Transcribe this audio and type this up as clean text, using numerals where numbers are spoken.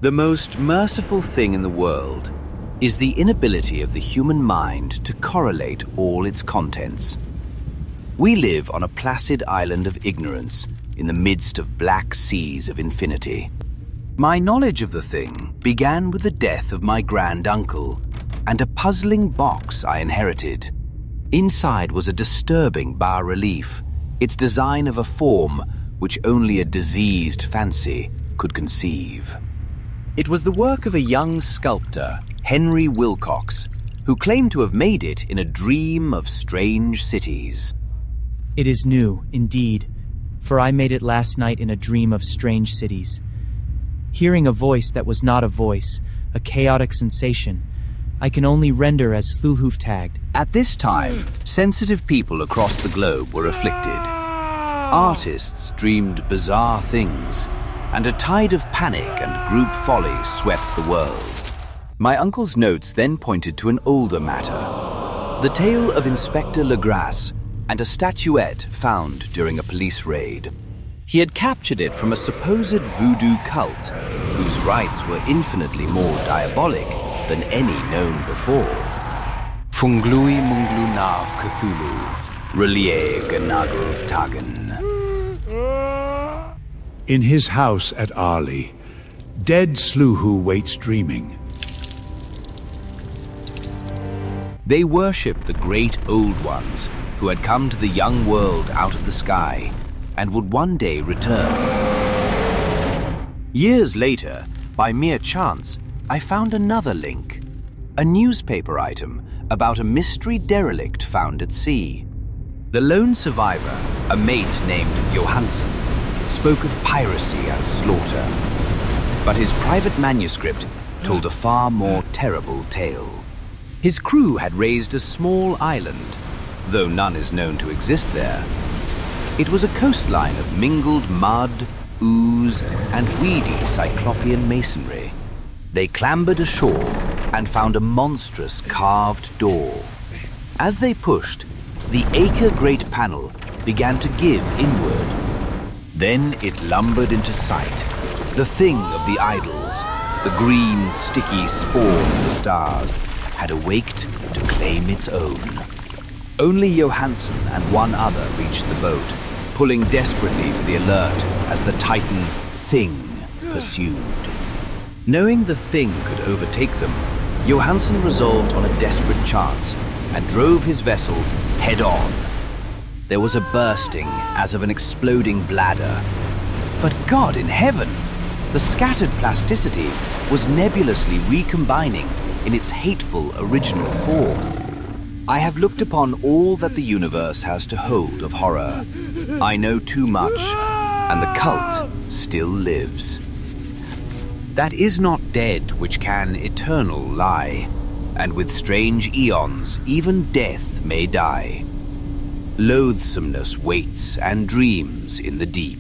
The most merciful thing in the world is the inability of the human mind to correlate all its contents. We live on a placid island of ignorance in the midst of black seas of infinity. My knowledge of the thing began with the death of my grand-uncle and a puzzling box I inherited. Inside was a disturbing bas-relief, its design of a form which only a diseased fancy could conceive. It was the work of a young sculptor, Henry Wilcox, who claimed to have made it in a dream of strange cities. It is new, indeed, for I made it last night in a dream of strange cities. Hearing a voice that was not a voice, a chaotic sensation, I can only render as Slulhoof-tagged. At this time, sensitive people across the globe were afflicted. Artists dreamed bizarre things, and a tide of panic and group folly swept the world. My uncle's notes then pointed to an older matter, the tale of Inspector Legrasse and a statuette found during a police raid. He had captured it from a supposed voodoo cult, whose rites were infinitely more diabolic than any known before. Funglui munglu nav Cthulhu, relie genagulv tagen. In his house at Arley, dead Sluhu waits dreaming. They worshipped the great old ones who had come to the young world out of the sky and would one day return. Years later, by mere chance, I found another link, a newspaper item about a mystery derelict found at sea. The lone survivor, a mate named Johansson, spoke of piracy and slaughter, but his private manuscript told a far more terrible tale. His crew had raised a small island, though none is known to exist there. It was a coastline of mingled mud, ooze, and weedy cyclopean masonry. They clambered ashore and found a monstrous carved door. As they pushed, the acre-great panel began to give inward. Then it lumbered into sight, the thing of the idols, the green, sticky spawn of the stars, had awaked to claim its own. Only Johansson and one other reached the boat, pulling desperately for the alert as the Titan Thing pursued. Knowing the Thing could overtake them, Johansson resolved on a desperate chance and drove his vessel head-on. There was a bursting as of an exploding bladder. But God in heaven! The scattered plasticity was nebulously recombining in its hateful original form. I have looked upon all that the universe has to hold of horror. I know too much, and the cult still lives. That is not dead which can eternal lie, and with strange eons even death may die. Loathsomeness waits and dreams in the deep.